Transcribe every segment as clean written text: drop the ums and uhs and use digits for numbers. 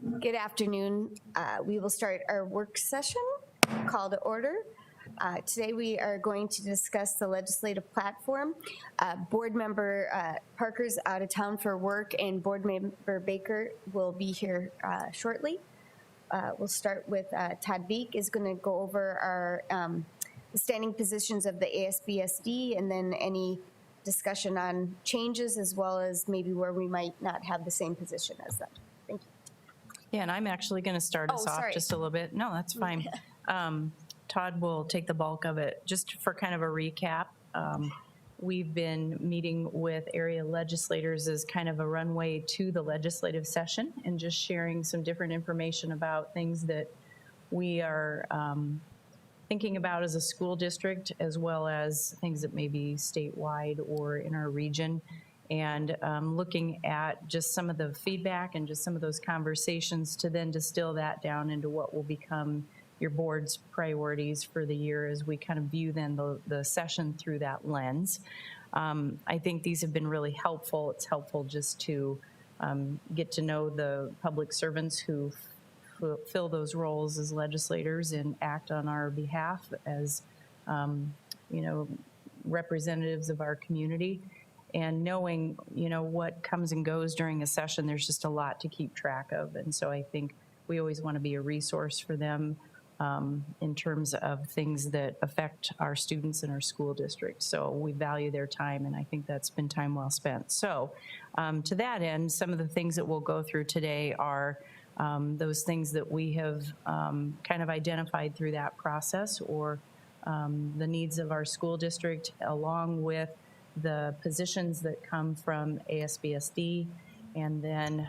Good afternoon. We will start our work session, call to order. Today we are going to discuss the legislative platform. Board member Parker's out of town for work, and board member Baker will be here shortly. We'll start with Todd Beek is going to go over our the standing positions of the ASBSD, and then any discussion on changes, as well as maybe where we might not have the same position as them. Thank you. Yeah, and I'm actually going to start us off just a little bit. No, that's fine. Todd will take the bulk of it. Just for kind of a recap, we've been meeting with area legislators as kind of a runway to the legislative session and just sharing some different information about things that we are thinking about as a school district, as well as things that may be statewide or in our region, and looking at just some of the feedback and just some of those conversations to then distill that down into what will become your board's priorities for the year as we kind of view then the session through that lens. I think these have been really helpful. It's helpful just to get to know the public servants who fill those roles as legislators and act on our behalf as, you know, representatives of our community. And knowing, you know, what comes and goes during a session, there's just a lot to keep track of. And so I think we always want to be a resource for them in terms of things that affect our students in our school district. So we value their time, and I think that's been time well spent. So to that end, some of the things that we'll go through today are those things that we have kind of identified through that process, or the needs of our school district, along with the positions that come from ASBSD, and then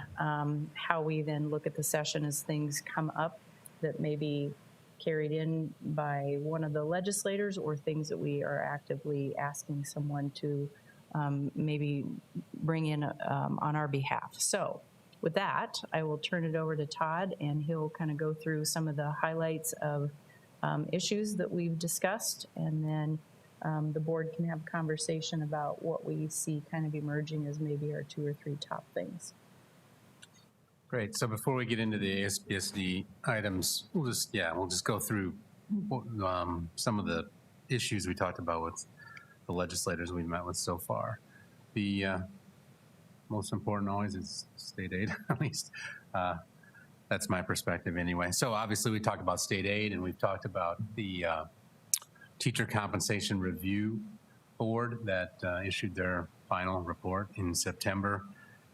how we then look at the session as things come up that may be carried in by one of the legislators, or things that we are actively asking someone to maybe bring in on our behalf. So with that, I will turn it over to Todd, and he'll kind of go through some of the highlights of issues that we've discussed, and then the board can have conversation about what we see kind of emerging as maybe our 2 or 3 top things. Great. So before we get into the ASBSD items, we'll just go through some of the issues we talked about with the legislators we've met with so far. The most important always is state aid, at least. That's my perspective anyway. So obviously we talked about state aid, and we've talked about the Teacher Compensation Review Board that issued their final report in September.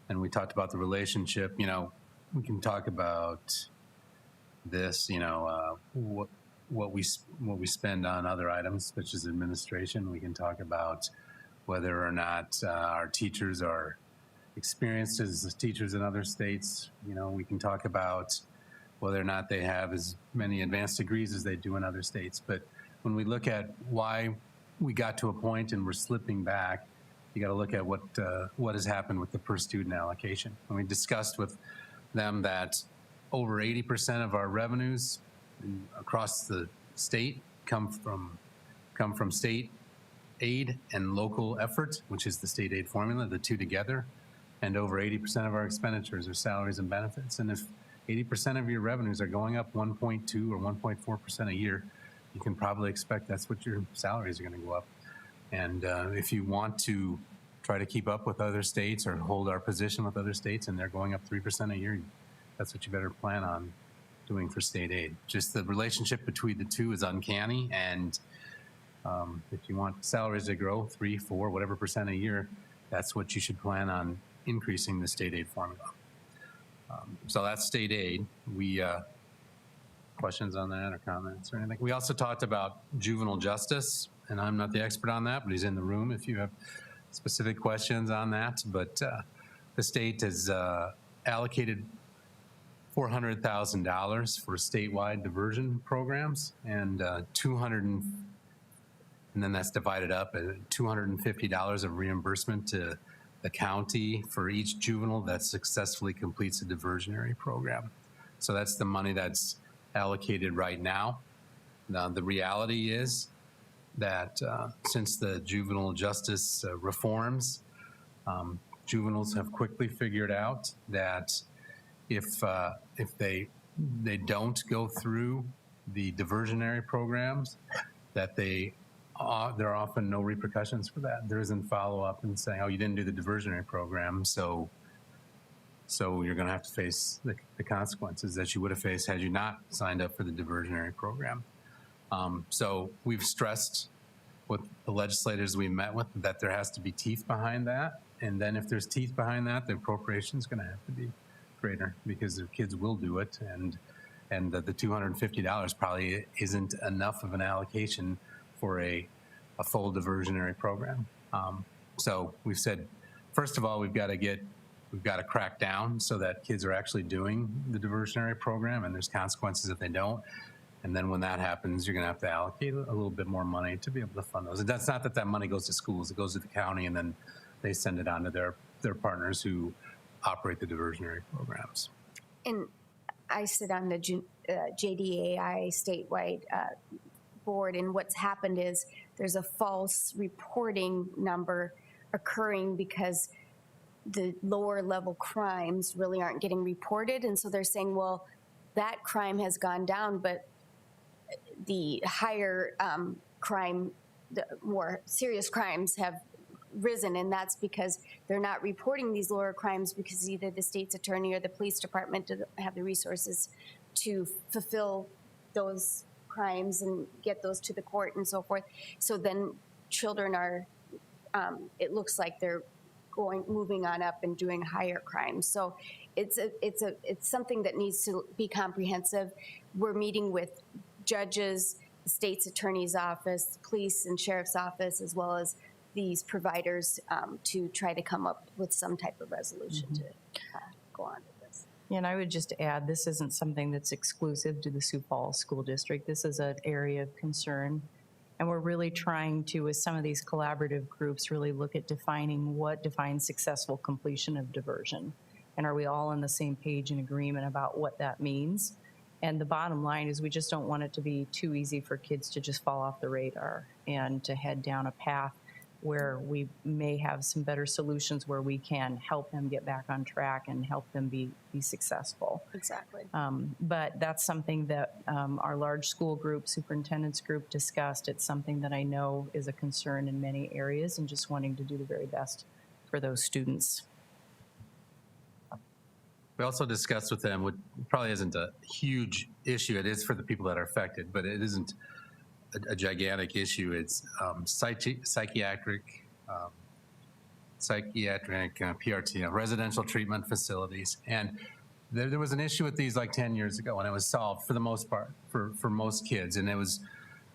And we talked about the relationship. You know, we can talk about this, you know, what we spend on other items, such as administration. We can talk about whether or not our teachers are experienced as teachers in other states. You know, we can talk about whether or not they have as many advanced degrees as they do in other states. But when we look at why we got to a point and we're slipping back, you got to look at what has happened with the per student allocation. And we discussed with them that over 80% of our revenues across the state come from state aid and local effort, which is the state aid formula, the two together. And over 80% of our expenditures are salaries and benefits. And if 80% of your revenues are going up 1.2 or 1.4% a year, you can probably expect that's what your salaries are going to go up. And if you want to try to keep up with other states or hold our position with other states and they're going up 3% a year, that's what you better plan on doing for state aid. Just the relationship between the two is uncanny. And if you want salaries to grow 3, 4, whatever percent a year, that's what you should plan on increasing the state aid formula. So that's state aid. We questions on that or comments or anything? We also talked about juvenile justice, and I'm not the expert on that, but he's in the room if you have specific questions on that. But the state has allocated $400,000 for statewide diversion programs, and and then that's divided up at $250 of reimbursement to the county for each juvenile that successfully completes a diversionary program. So that's the money that's allocated right now. Now, the reality is that since the juvenile justice reforms, juveniles have quickly figured out that if they don't go through the diversionary programs, that there are often no repercussions for that. There isn't follow-up and saying, oh, you didn't do the diversionary program, so you're going to have to face the consequences that you would have faced had you not signed up for the diversionary program. So we've stressed with the legislators we met with that there has to be teeth behind that. And then if there's teeth behind that, the appropriation is going to have to be greater because the kids will do it. And the $250 probably isn't enough of an allocation for a full diversionary program. So we've said, first of all, we've got to crack down so that kids are actually doing the diversionary program, and there's consequences if they don't. And then when that happens, you're going to have to allocate a little bit more money to be able to fund those. And that's not that money goes to schools; it goes to the county, and then they send it on to their partners who operate the diversionary programs. And I sit on the JDAI statewide board, and what's happened is there's a false reporting number occurring because the lower level crimes really aren't getting reported. And so they're saying, well, that crime has gone down, but the higher crime, the more serious crimes have risen, and that's because they're not reporting these lower crimes because either the state's attorney or the police department doesn't have the resources to fulfill those crimes and get those to the court and so forth. So then children are, it looks like they're moving on up and doing higher crimes. So it's something that needs to be comprehensive. We're meeting with judges, the state's attorney's office, police and sheriff's office, as well as these providers to try to come up with some type of resolution to go on with this. And I would just add, this isn't something that's exclusive to the Sioux Falls School District. This is an area of concern. And we're really trying to, with some of these collaborative groups, really look at defining what defines successful completion of diversion. And are we all on the same page and agreement about what that means? And the bottom line is we just don't want it to be too easy for kids to just fall off the radar and to head down a path where we may have some better solutions where we can help them get back on track and help them be successful. Exactly. But that's something that our large school group, superintendent's group discussed. It's something that I know is a concern in many areas and just wanting to do the very best for those students. We also discussed with them what probably isn't a huge issue. It is for the people that are affected, but it isn't a gigantic issue. It's psychiatric PRT, residential treatment facilities. And there was an issue with these like 10 years ago, and it was solved for the most part for most kids. And it was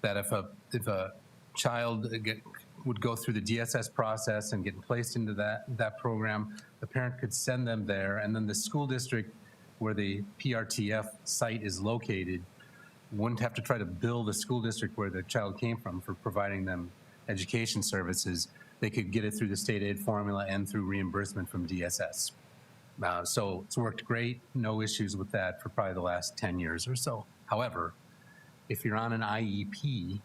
that if a child would go through the DSS process and get placed into that program, the parent could send them there, and then the school district where the PRTF site is located wouldn't have to try to bill the school district where the child came from for providing them education services. They could get it through the state aid formula and through reimbursement from DSS. So it's worked great, no issues with that for probably the last 10 years or so. However, if you're on an IEP,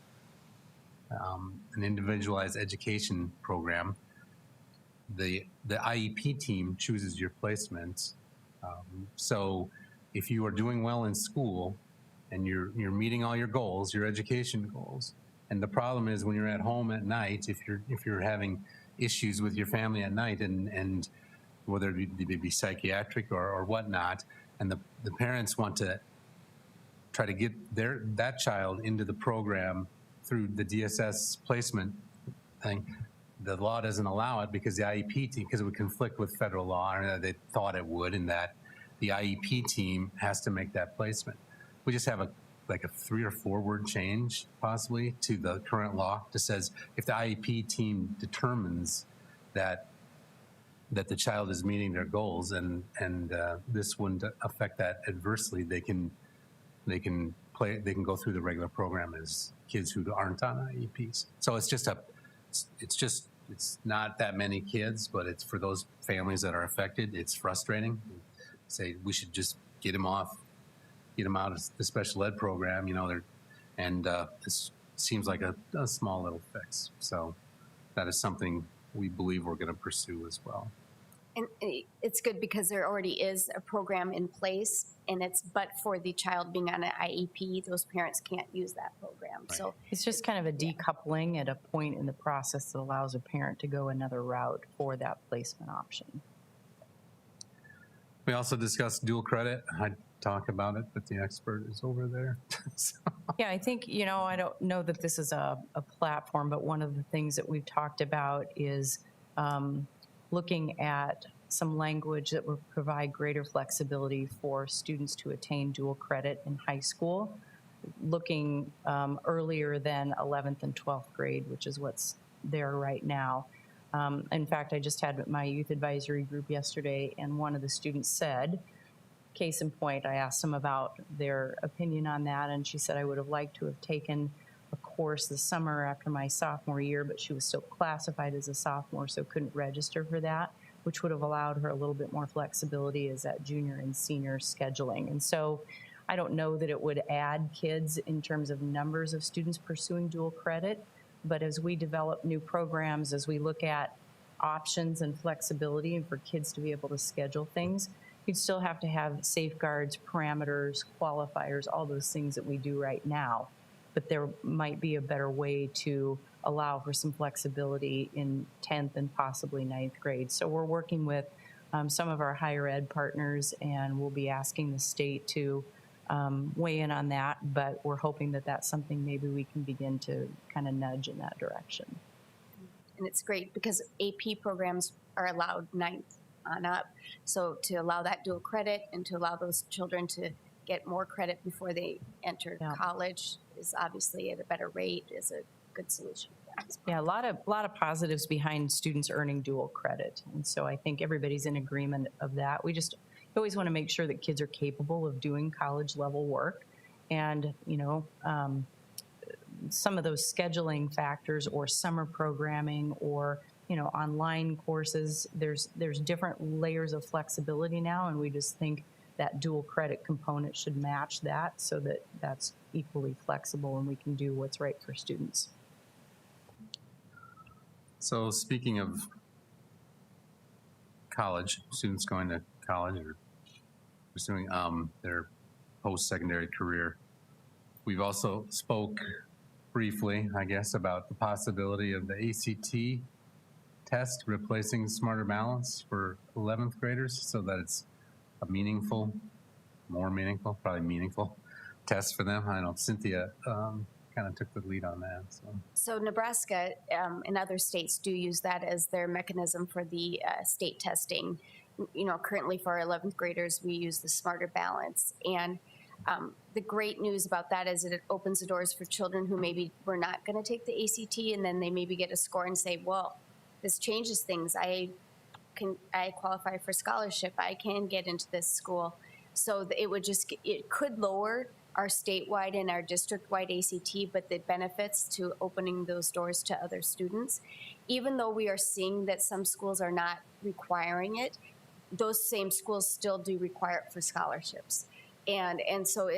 an individualized education program, the IEP team chooses your placements. So if you are doing well in school and you're meeting all your goals, your education goals, and the problem is when you're at home at night, if you're having issues with your family at night, and whether it be psychiatric or whatnot, and the parents want to try to get that child into the program through the DSS placement thing, the law doesn't allow it because the IEP team, because it would conflict with federal law, or they thought it would, in that the IEP team has to make that placement. We just have a 3 or 4 word change possibly to the current law that says if the IEP team determines that the child is meeting their goals and this wouldn't affect that adversely, they can go through the regular program as kids who aren't on IEPs. So it's not that many kids, but it's for those families that are affected. It's frustrating. Say we should just get them out of the special ed program, this seems like a small little fix. So that is something we believe we're going to pursue as well. And it's good because there already is a program in place, and but for the child being on an IEP, those parents can't use that program. Right. So It's just kind of a decoupling at a point in the process that allows a parent to go another route for that placement option. We also discussed dual credit. I talked about it, but the expert is over there. So, Yeah, I think, I don't know that this is a platform, but one of the things that we've talked about is looking at some language that would provide greater flexibility for students to attain dual credit in high school, looking earlier than 11th and 12th grade, which is what's there right now. In fact, I just had my youth advisory group yesterday, and one of the students said, case in point, I asked them about their opinion on that, and she said, I would have liked to have taken a course this summer after my sophomore year, but she was still classified as a sophomore, so couldn't register for that, which would have allowed her a little bit more flexibility as that junior and senior scheduling. And so I don't know that it would add kids in terms of numbers of students pursuing dual credit, but as we develop new programs, as we look at options and flexibility and for kids to be able to schedule things, you'd still have to have safeguards, parameters, qualifiers, all those things that we do right now. But there might be a better way to allow for some flexibility in 10th and possibly 9th grade. So we're working with some of our higher ed partners, and we'll be asking the state to weigh in on that, but we're hoping that that's something maybe we can begin to kind of nudge in that direction. And it's great because AP programs are allowed 9th on up. So to allow that dual credit and to allow those children to get more credit before they enter college is obviously at a better rate, is a good solution for that. Yeah, a lot of positives behind students earning dual credit. And so I think everybody's in agreement of that. We always want to make sure that kids are capable of doing college level work. And, some of those scheduling factors or summer programming or, online courses, there's different layers of flexibility now. And we just think that dual credit component should match that so that that's equally flexible and we can do what's right for students. so speaking of college, students going to college or pursuing their post-secondary career, we've also spoke briefly, I guess, about the possibility of the ACT test replacing Smarter Balance for 11th graders so that it's a more meaningful test for them. I know Cynthia kind of took the lead on that. So Nebraska and other states do use that as their mechanism for the state testing. Currently for our 11th graders, we use the Smarter Balance. And the great news about that is that it opens the doors for children who maybe were not going to take the ACT, and then they maybe get a score and say, well, this changes things. I qualify for scholarship. I can get into this school. So it could lower our statewide and our district-wide ACT, but the benefits to opening those doors to other students, even though we are seeing that some schools are not requiring it, those same schools still do require it for scholarships. And so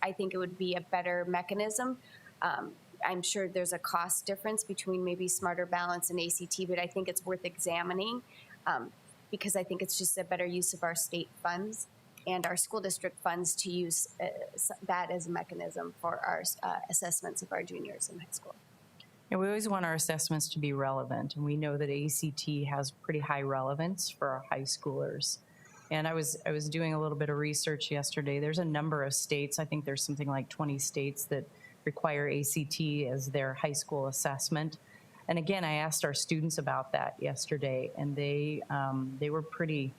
I think it would be a better mechanism. I'm sure there's a cost difference between maybe Smarter Balance and ACT, but I think it's worth examining because I think it's just a better use of our state funds and our school district funds to use that as a mechanism for our assessments of our juniors in high school. And we always want our assessments to be relevant, and we know that ACT has pretty high relevance for our high schoolers. And I was doing a little bit of research yesterday. There's a number of states, I think there's something like 20 states that require ACT as their high school assessment. And again, I asked our students about that yesterday, and they were pretty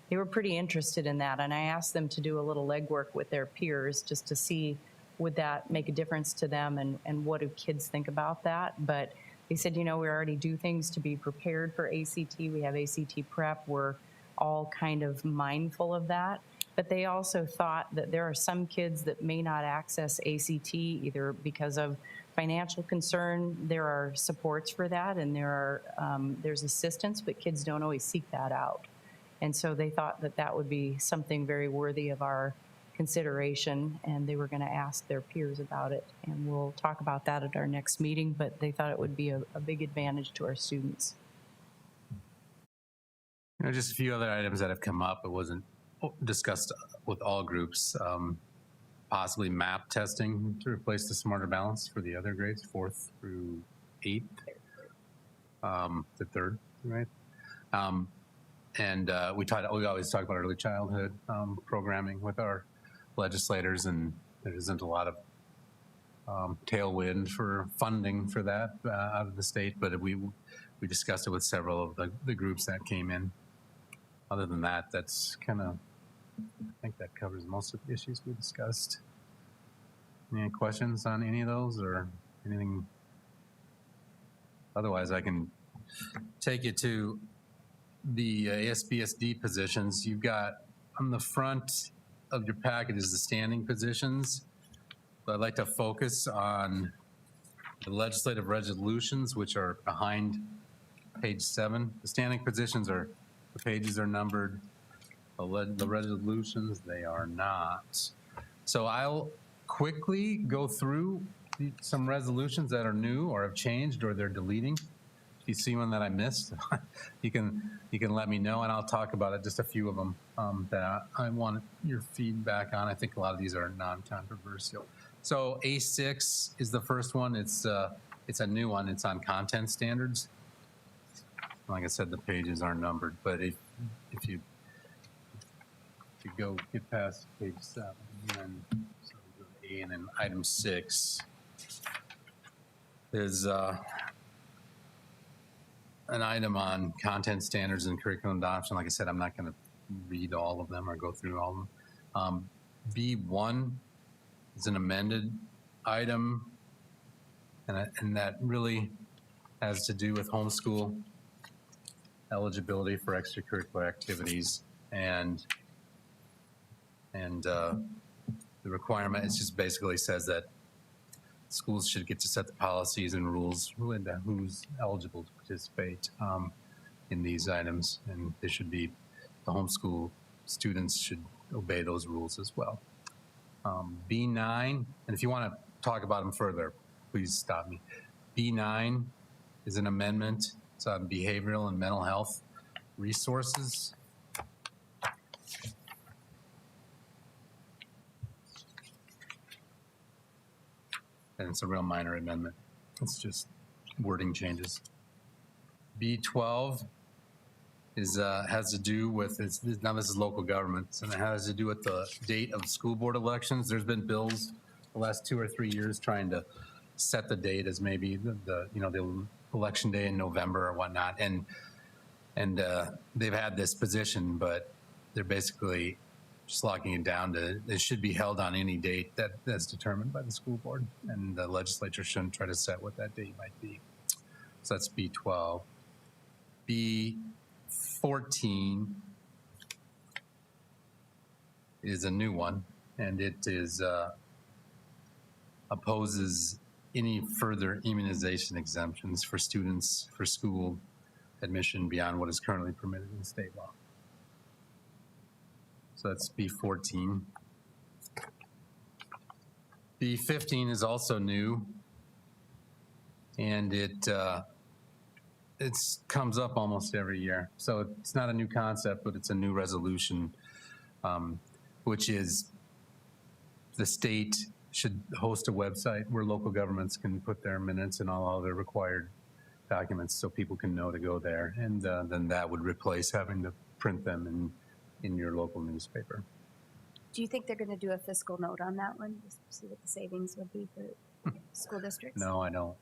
interested in that. And I asked them to do a little legwork with their peers just to see would that make a difference to them and what do kids think about that. But they said, we already do things to be prepared for ACT. We have ACT prep. We're all kind of mindful of that. But they also thought that there are some kids that may not access ACT either because of financial concern. There are supports for that, and there's assistance, but kids don't always seek that out. And so they thought that that would be something very worthy of our consideration, and they were going to ask their peers about it. And we'll talk about that at our next meeting, but they thought it would be a big advantage to our students. Just a few other items that have come up. It wasn't discussed with all groups. Possibly map testing to replace the smarter balance for the other grades, 4th through 8th, the 3rd, right? We always talk about early childhood programming with our legislators, and there isn't a lot of tailwind for funding for that out of the state, but we discussed it with several of the groups that came in. Other than that, that's kind of, I think that covers most of the issues we discussed. Any questions on any of those or anything? Otherwise, I can take you to the ASBSD positions. You've got on the front of your packet is the standing positions. But I'd like to focus on the legislative resolutions, which are behind page 7. The standing positions are, the pages are numbered. The resolutions, they are not. So I'll quickly go through some resolutions that are new or have changed or they're deleting. If you see one that I missed, you can let me know, and I'll talk about it. Just a few of them that I want your feedback on. I think a lot of these are non-controversial. So A6 is the first one. It's a new one. It's on content standards. Like I said, the pages are numbered, but if you get past page 7, and then so we go to A, and then item 6 is an item on content standards and curriculum adoption. Like I said, I'm not going to read all of them or go through all of them. B1 is an amended item, and that really has to do with homeschool eligibility for extracurricular activities, and the requirement, it just basically says that schools should get to set the policies and rules and who's eligible to participate in these items, and they should be, the homeschool students should obey those rules as well. B9, and if you want to talk about them further, please stop me. B9 is an amendment. It's on behavioral and mental health resources. And it's a real minor amendment. It's just wording changes. B12 is has to do with, now this is local governments, and it has to do with the date of school board elections. There's been bills the last 2 or 3 years trying to set the date as maybe the election day in November or whatnot, and they've had this position, but they're basically just locking it down to it should be held on any date that's determined by the school board, and the legislature shouldn't try to set what that date might be. So that's B12. B14 is a new one, and it is opposes any further immunization exemptions for students for school admission beyond what is currently permitted in state law. So that's B14. B15 is also new, and it comes up almost every year. So it's not a new concept, but it's a new resolution, which is the state should host a website where local governments can put their minutes and all their required documents so people can know to go there. And then that would replace having to print them in your local newspaper. Do you think they're going to do a fiscal note on that one, just to see what the savings would be for school districts? No, I don't.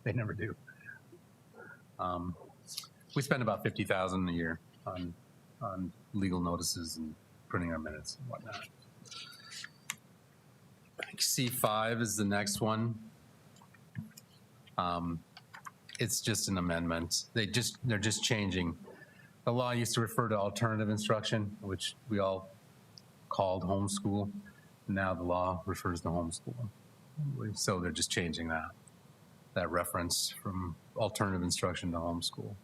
They never do. We spend about $50,000 a year on legal notices and printing our minutes and whatnot. C5 is the next one. It's just an amendment. They're just changing. The law used to refer to alternative instruction, which we all called homeschool. Now the law refers to homeschool. So they're just changing that reference from alternative instruction to homeschool.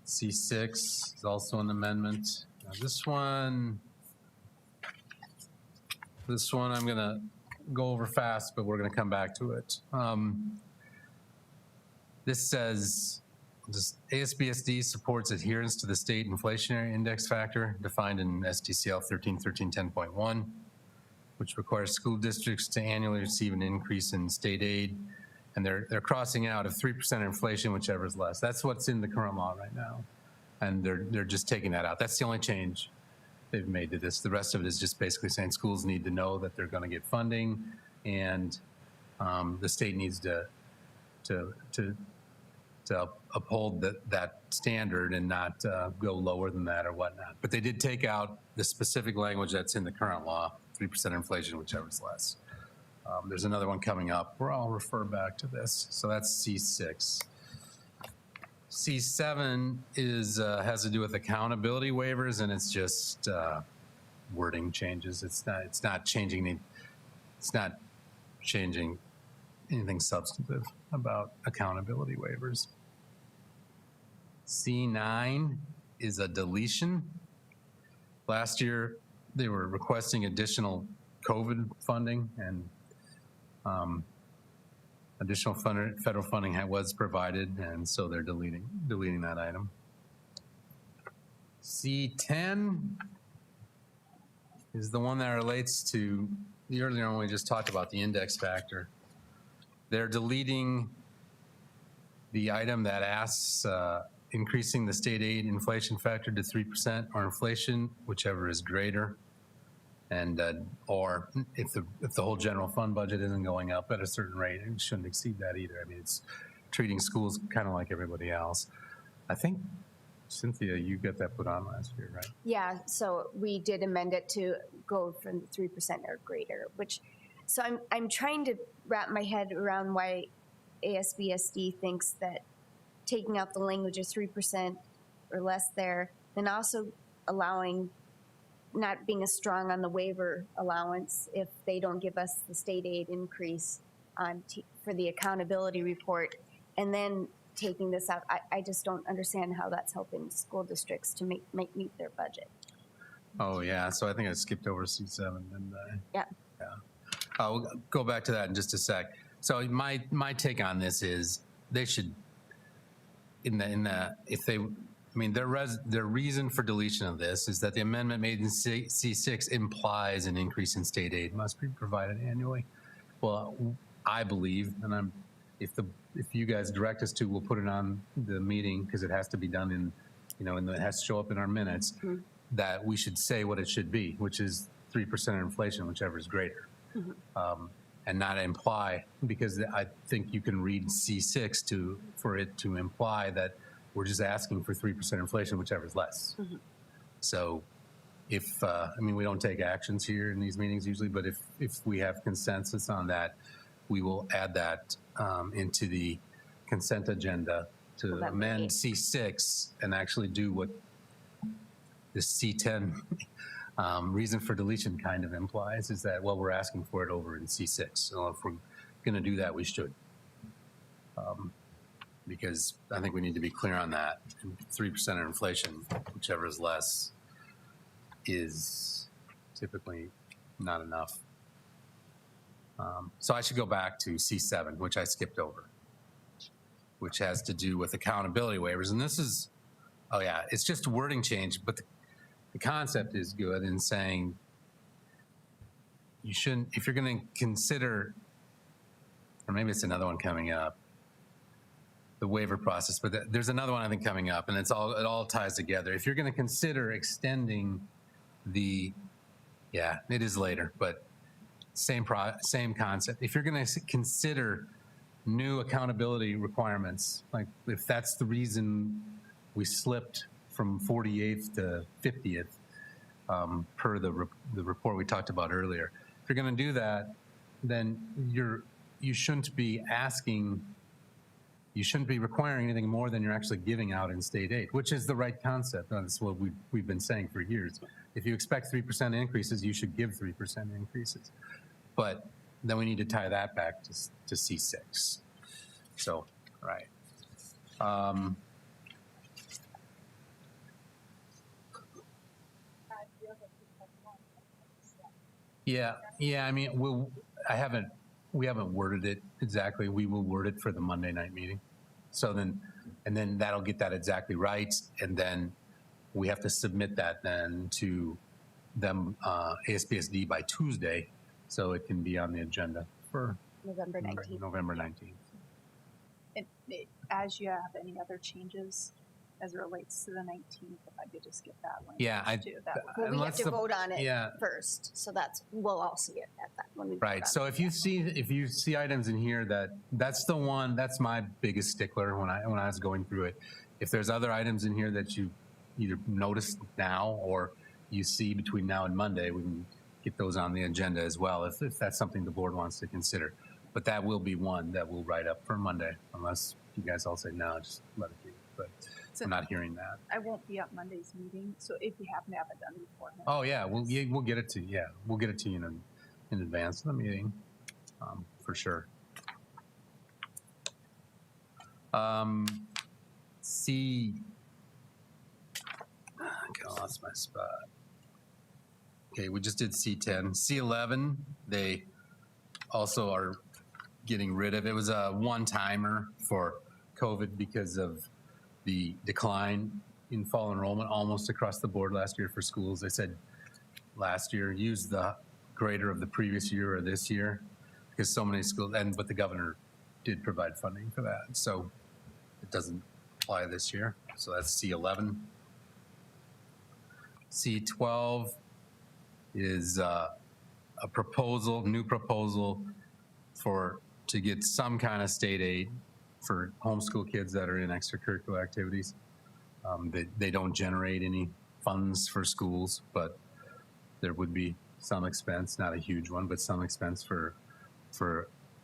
C6 is also an amendment. Now this one I'm going to go over fast, but we're going to come back to it. This says ASBSD supports adherence to the state inflationary index factor defined in SDCL 131310.1, which requires school districts to annually receive an increase in state aid, and they're crossing out of 3% inflation, whichever is less. That's what's in the current law right now, and they're just taking that out. That's the only change they've made to this. The rest of it is just basically saying schools need to know that they're going to get funding, and the state needs to uphold that standard and not go lower than that or whatnot. But they did take out the specific language that's in the current law, 3% inflation, whichever is less. There's another one coming up where I'll refer back to this. So that's C6. C7 has to do with accountability waivers, and it's just wording changes. It's not changing anything substantive about accountability waivers. C9 is a deletion. Last year, they were requesting additional COVID funding, and additional federal funding was provided, and so they're deleting that item. C10 is the one that relates to the earlier one we just talked about, the index factor. They're deleting the item that asks increasing the state aid inflation factor to 3% or inflation, whichever is greater, and or if the whole general fund budget isn't going up at a certain rate, it shouldn't exceed that either. I mean, it's treating schools kind of like everybody else. I think, Cynthia, you got that put on last year, right? Yeah, so we did amend it to go from 3% or greater, which, so I'm trying to wrap my head around why ASBSD thinks that taking out the language of 3% or less there, then also allowing, not being as strong on the waiver allowance if they don't give us the state aid increase for the accountability report, and then taking this out. I just don't understand how that's helping school districts to meet their budget. Oh, yeah. So I think I skipped over C7, didn't I? Yeah. Yeah. I'll go back to that in just a sec. So my take on this is they should, their reason for deletion of this is that the amendment made in C6 implies an increase in state aid must be provided annually. Well, I believe, and if you guys direct us to, we'll put it on the meeting because it has to be done in, and it has to show up in our minutes, that we should say what it should be, which is 3% inflation, whichever is greater. And not imply, because I think you can read C6 for it to imply that we're just asking for 3% inflation, whichever is less. So if, we don't take actions here in these meetings usually, but if we have consensus on that, we will add that into the consent agenda to amend C6 and actually do what the C10 reason for deletion kind of implies, is that, well, we're asking for it over in C6. So if we're going to do that, we should. Because I think we need to be clear on that. 3% of inflation, whichever is less, is typically not enough. So I should go back to C7, which I skipped over, which has to do with accountability waivers. And this is, it's just a wording change, but the concept is good in saying you shouldn't, if you're going to consider, or maybe it's another one coming up, the waiver process, but there's another one I think coming up, and it all ties together. If you're going to consider extending it is later, but same concept. If you're going to consider new accountability requirements, like if that's the reason we slipped from 48th to 50th per the report we talked about earlier, if you're going to do that, then you shouldn't be requiring anything more than you're actually giving out in state aid, which is the right concept. That's what we've been saying for years. If you expect 3% increases, you should give 3% increases. But then we need to tie that back to C6. So, right. Yeah. We haven't worded it exactly. We will word it for the Monday night meeting. So then and then that'll get that exactly right, and then we have to submit that then to them, ASPSD by Tuesday, so it can be on the agenda for November 19th. November 19th. As you have any other changes as it relates to the 19th, if I could just get that one. Yeah, too, that would- Well, we have unless to the- vote on it yeah. first, so we'll all see it at that when we vote Right. on So it. if you see items in here that's the one, that's my biggest stickler when I was going through it. If there's other items in here that you either noticed now or you see between now and Monday, we can get those on the agenda as well if that's something the board wants to consider. But that will be one that we'll write up for Monday, unless you guys all say no, just let it be. But So I'm not hearing that. I won't be at Monday's meeting, so if you happen to have it done beforehand. Oh yeah, we'll get it to you. Yeah, we'll get it to you in advance of the meeting, for sure. C. Okay, I lost my spot. Okay, we just did C10. C11, they also are getting rid of. It was a one-timer for COVID because of the decline in fall enrollment almost across the board last year for schools. They said last year, use the greater of the previous year or this year because so many schools, but the governor did provide funding for that. So it doesn't apply this year. So that's C11. C12 is a new proposal to get some kind of state aid for homeschool kids that are in extracurricular activities. They don't generate any funds for schools, but there would be some expense, not a huge one, but some expense for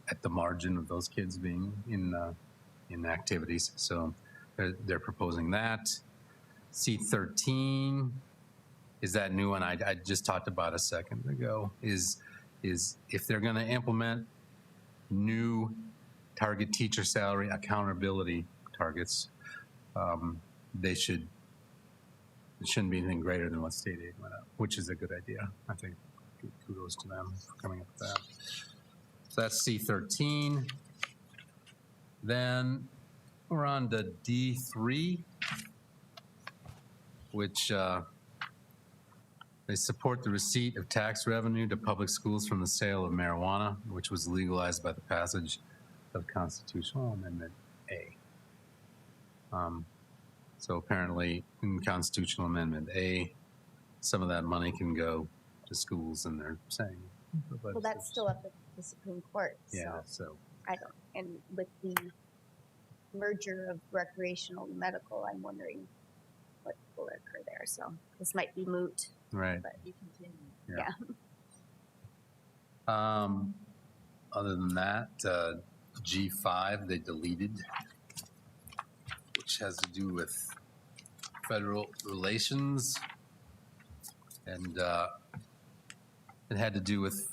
at the margin of those kids being in activities. So they're proposing that. C13 is that new one I just talked about a second ago, is if they're going to implement new target teacher salary accountability targets, it shouldn't be anything greater than what state aid went up, which is a good idea. I think kudos to them for coming up with that. So that's C13. Then we're on to D3, which they support the receipt of tax revenue to public schools from the sale of marijuana, which was legalized by the passage of Constitutional Amendment A. So apparently in Constitutional Amendment A, some of that money can go to schools, and they're saying. Well, that's still up at the Supreme Court. Yeah, So so. I don't, and with the merger of recreational and medical, I'm wondering what will occur there. So this might be moot, Right. but you continue. Yeah. Yeah. Other than that, G5 they deleted, which has to do with federal relations, and it had to do with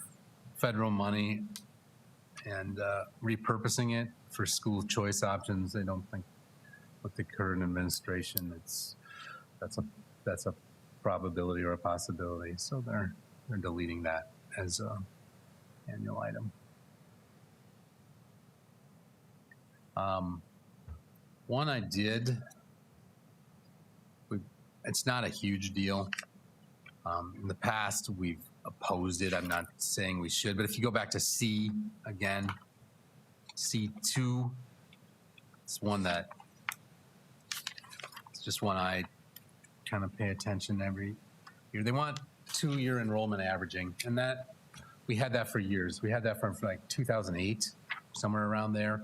federal money and repurposing it for school choice options. They don't think with the current administration that's a probability or a possibility. So they're deleting that as a annual item. One I did, it's not a huge deal. In the past, we've opposed it. I'm not saying we should, but if you go back to C again, C2, it's just one I kind of pay attention every year. They want 2-year enrollment averaging, and that we had that for years. We had that from like 2008, somewhere around there,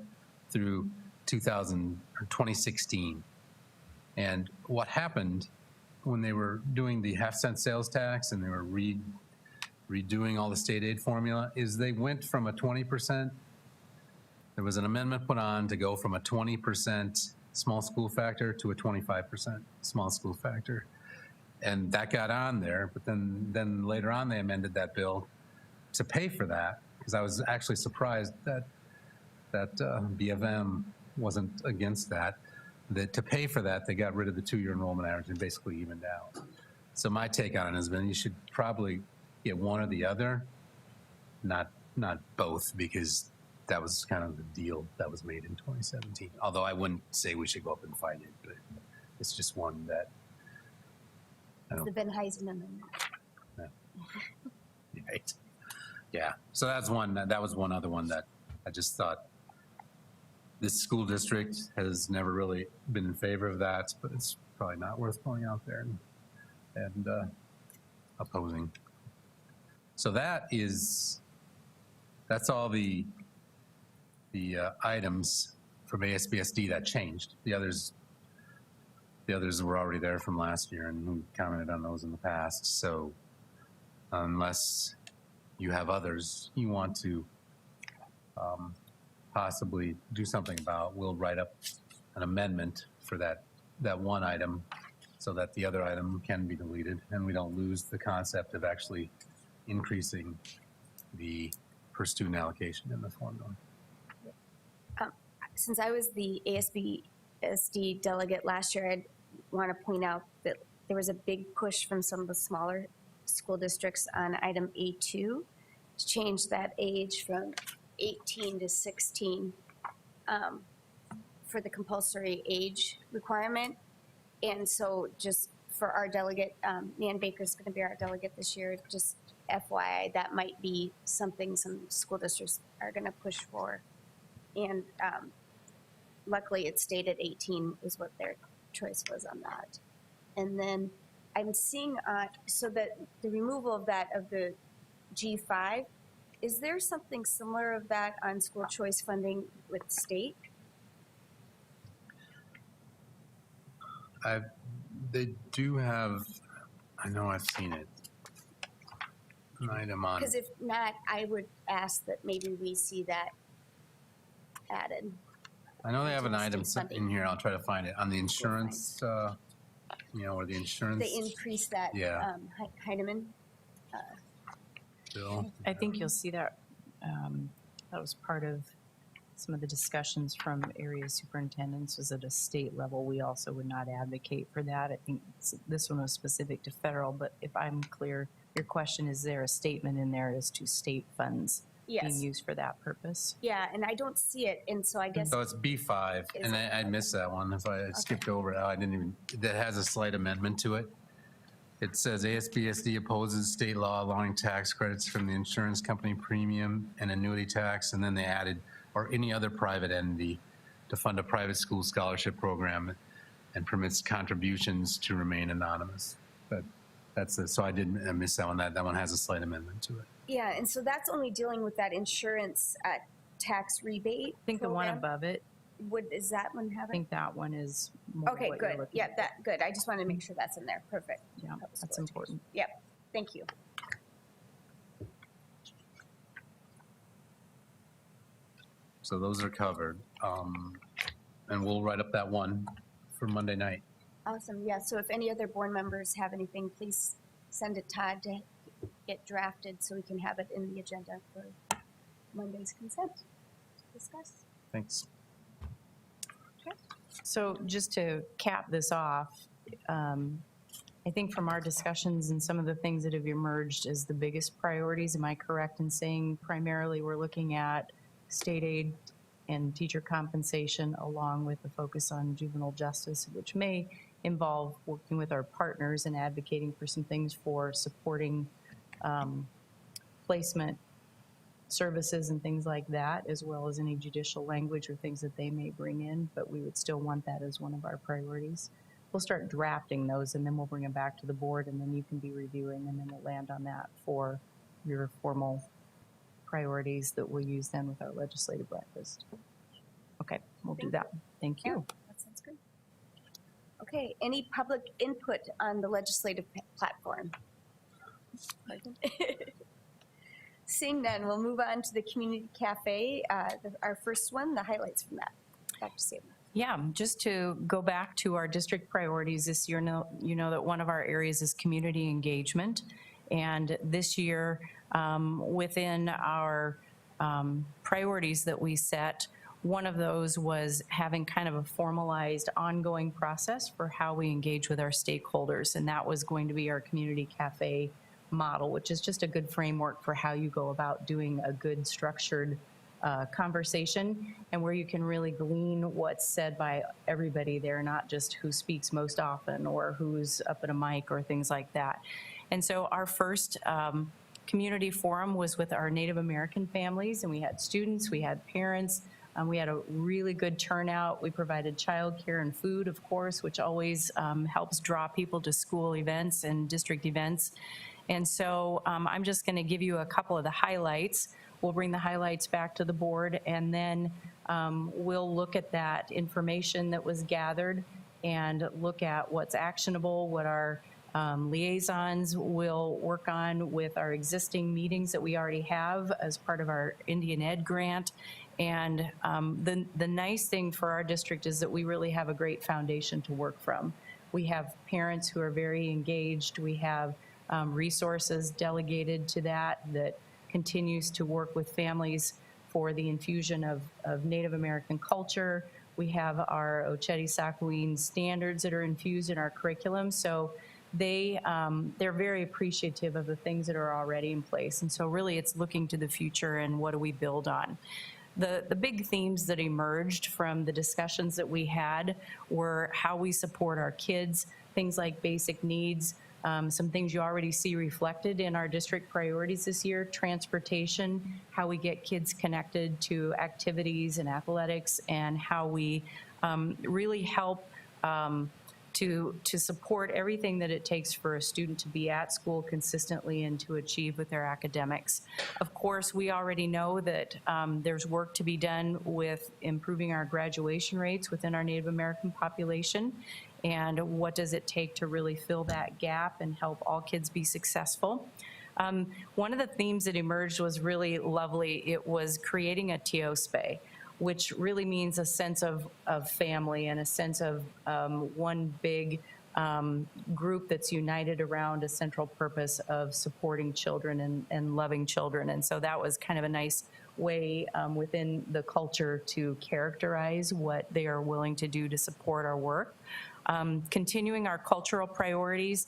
through 2016. And what happened when they were doing the half-cent sales tax and they were redoing all the state aid formula is they went from a 20%, there was an amendment put on to go from a 20% small school factor to a 25% small school factor. And that got on there, but then later on they amended that bill to pay for that, because I was actually surprised that B of M wasn't against that to pay for that, they got rid of the 2-year enrollment average and basically evened out. So my take on it has been you should probably get one or the other, not both, because that was kind of the deal that was made in 2017. Although I wouldn't say we should go up and fight it, but it's just one that I The don't. Ben Heisen Amendment. Right. Yeah. So that's one. That was one other one that I just thought this school district has never really been in favor of that, but it's probably not worth going out there and opposing. So that's all the items from ASBSD that changed. The others were already there from last year, and we commented on those in the past. So unless you have others you want to possibly do something about, we'll write up an amendment for that one item so that the other item can be deleted and we don't lose the concept of actually increasing the per student allocation in the formula. Since I was the ASBSD delegate last year, I'd want to point out that there was a big push from some of the smaller school districts on item A2 to change that age from 18 to 16 for the compulsory age requirement. And so just for our delegate, Nan Baker's going to be our delegate this year, just FYI, that might be something some school districts are going to push for. And luckily it stated 18 is what their choice was on that. And then I'm seeing, so that the removal of that, of the G5, is there something similar of that on school choice funding with state? They do have, I know I've seen it, an item on. Because if not, I would ask that maybe we see that added. I know they have an item state funding. in here, I'll try to find it, on the insurance, or the insurance They increase that, Yeah. Heinemann. bill. I think you'll see that, that was part of some of the discussions from area superintendents, was at a state level. We also would not advocate for that. I think this one was specific to federal, but if I'm clear, your question, is there a statement in there as to state funds being Yes, used for that purpose? yeah, and I don't see it, and so I guess, So it's B5, Is and it? I missed that one, if I skipped over it, I didn't even, that has a slight amendment to it. It says ASBSD opposes state law allowing tax credits from the insurance company premium and annuity tax, and then they added, or any other private entity to fund a private school scholarship program and permits contributions to remain anonymous. But that's it, so I did miss that one, that one has a slight amendment to it. yeah, and so that's only dealing with that insurance tax rebate I think the one program. above it, Is that one have I it? think that one is more Okay, what you're good, looking yeah, at. that, good, I just wanted to make sure that's in there, perfect. Yeah, Public that's school important. Yep, thank you. So those are covered. And we'll write up that one for Monday night. Awesome, yeah, so if any other board members have anything, please send it Todd to get drafted so we can have it in the agenda for Monday's consent to discuss. Thanks. So just to cap this off, I think from our discussions and some of the things that have emerged as the biggest priorities, am I correct in saying primarily we're looking at state aid and teacher compensation along with the focus on juvenile justice, which may involve working with our partners and advocating for some things for supporting placement services and things like that, as well as any judicial language or things that they may bring in, but we would still want that as one of our priorities. We'll start drafting those and then we'll bring them back to the board and then you can be reviewing and then we'll land on that for your formal priorities that we'll use then with our legislative breakfast. Okay, we'll do that. Thank Yeah, you. that sounds good. Okay, any public input on the legislative platform? Seeing none, we'll move on to the community cafe. Our first one, the highlights from that. Dr. Saban. Yeah, just to go back to our district priorities this year, you know that one of our areas is community engagement. And this year, within our priorities that we set, one of those was having kind of a formalized ongoing process for how we engage with our stakeholders. And that was going to be our community cafe model, which is just a good framework for how you go about doing a good structured conversation and where you can really glean what's said by everybody there, not just who speaks most often or who's up at a mic or things like that. And so our first community forum was with our Native American families, and we had students, we had parents, we had a really good turnout. We provided childcare and food, of course, which always helps draw people to school events and district events. And so I'm just going to give you a couple of the highlights. We'll bring the highlights back to the board, and then we'll look at that information that was gathered and look at what's actionable, what our liaisons will work on with our existing meetings that we already have as part of our Indian Ed grant. And the nice thing for our district is that we really have a great foundation to work from. We have parents who are very engaged. We have resources delegated to that continues to work with families for the infusion of Native American culture. We have our Oceti-Sakowin standards that are infused in our curriculum. So they're very appreciative of the things that are already in place. And so really it's looking to the future and what do we build on. The big themes that emerged from the discussions that we had were how we support our kids, things like basic needs, some things you already see reflected in our district priorities this year, transportation, how we get kids connected to activities and athletics, and how we really help to support everything that it takes for a student to be at school consistently and to achieve with their academics. Of course, we already know that there's work to be done with improving our graduation rates within our Native American population, and what does it take to really fill that gap and help all kids be successful. One of the themes that emerged was really lovely. It was creating a teospe, which really means a sense of family and a sense of one big group that's united around a central purpose of supporting children and loving children. And so that was kind of a nice way within the culture to characterize what they are willing to do to support our work. Continuing our cultural priorities,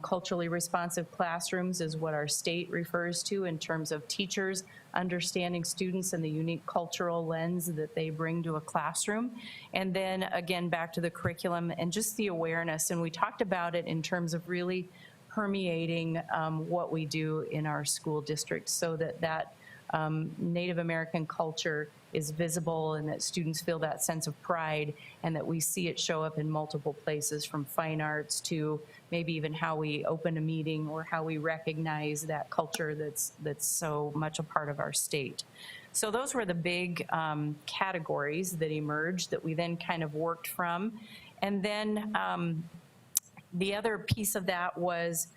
culturally responsive classrooms is what our state refers to in terms of teachers understanding students and the unique cultural lens that they bring to a classroom. And then again, back to the curriculum and just the awareness. And we talked about it in terms of really permeating what we do in our school district so that Native American culture is visible and that students feel that sense of pride and that we see it show up in multiple places, from fine arts to maybe even how we open a meeting or how we recognize that culture that's so much a part of our state. So those were the big categories that emerged that we then kind of worked from. And then the other piece of that was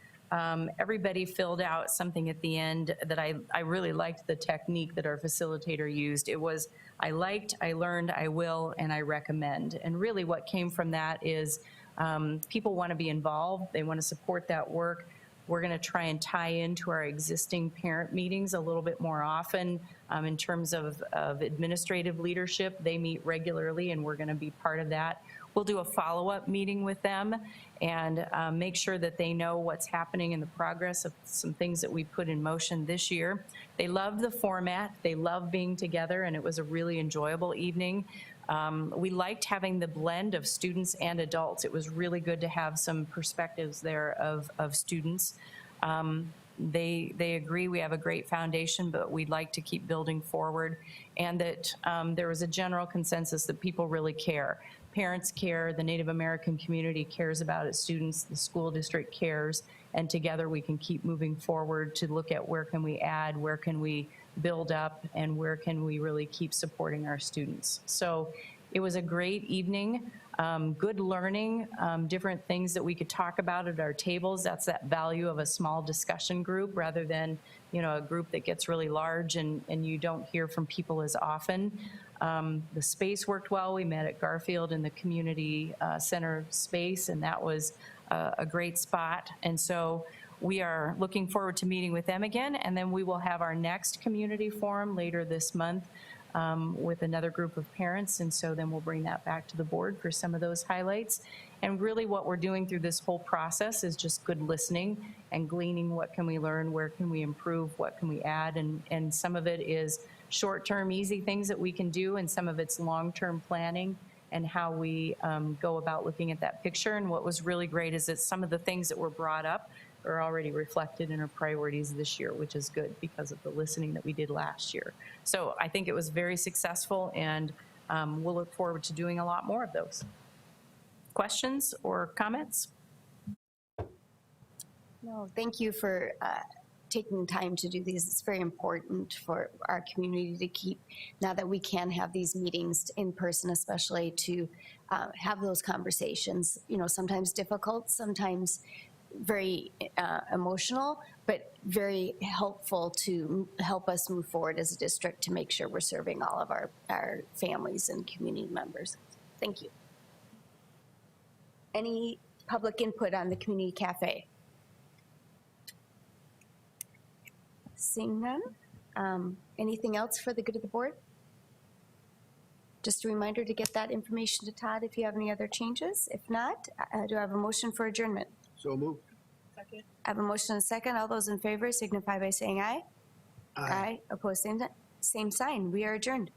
everybody filled out something at the end that I really liked the technique that our facilitator used. It was, I liked, I learned, I will, and I recommend. And really what came from that is people want to be involved. They want to support that work. We're going to try and tie into our existing parent meetings a little bit more often in terms of administrative leadership. They meet regularly, and we're going to be part of that. We'll do a follow-up meeting with them and make sure that they know what's happening in the progress of some things that we put in motion this year. They loved the format. They loved being together, and it was a really enjoyable evening. We liked having the blend of students and adults. It was really good to have some perspectives there of students. They agree we have a great foundation, but we'd like to keep building forward, and that there was a general consensus that people really care. Parents care, the Native American community cares about its students, the school district cares, and together we can keep moving forward to look at where can we add, where can we build up, and where can we really keep supporting our students. So it was a great evening, good learning, different things that we could talk about at our tables. That's that value of a small discussion group rather than, you know, a group that gets really large and you don't hear from people as often. The space worked well. We met at Garfield in the community center space, and that was a great spot. And so we are looking forward to meeting with them again, and then we will have our next community forum later this month with another group of parents, and so then we'll bring that back to the board for some of those highlights. And really what we're doing through this whole process is just good listening and gleaning what can we learn, where can we improve, what can we add, and some of it is short-term, easy things that we can do, and some of it's long-term planning and how we go about looking at that picture. And what was really great is that some of the things that were brought up are already reflected in our priorities this year, which is good because of the listening that we did last year. So I think it was very successful, and we'll look forward to doing a lot more of those. Questions or comments? No, thank you for taking time to do these. It's very important for our community to keep, now that we can have these meetings in person, especially to have those conversations, you know, sometimes difficult, sometimes very emotional, but very helpful to help us move forward as a district to make sure we're serving all of our families and community members. Thank you. Any public input on the community cafe? Seeing none. Anything else for the good of the board? Just a reminder to get that information to Todd if you have any other changes. If not, do I have a motion for adjournment? So moved. Second. I have a motion and a second. All those in favor signify by saying aye. Aye. Opposed, same sign. We are adjourned.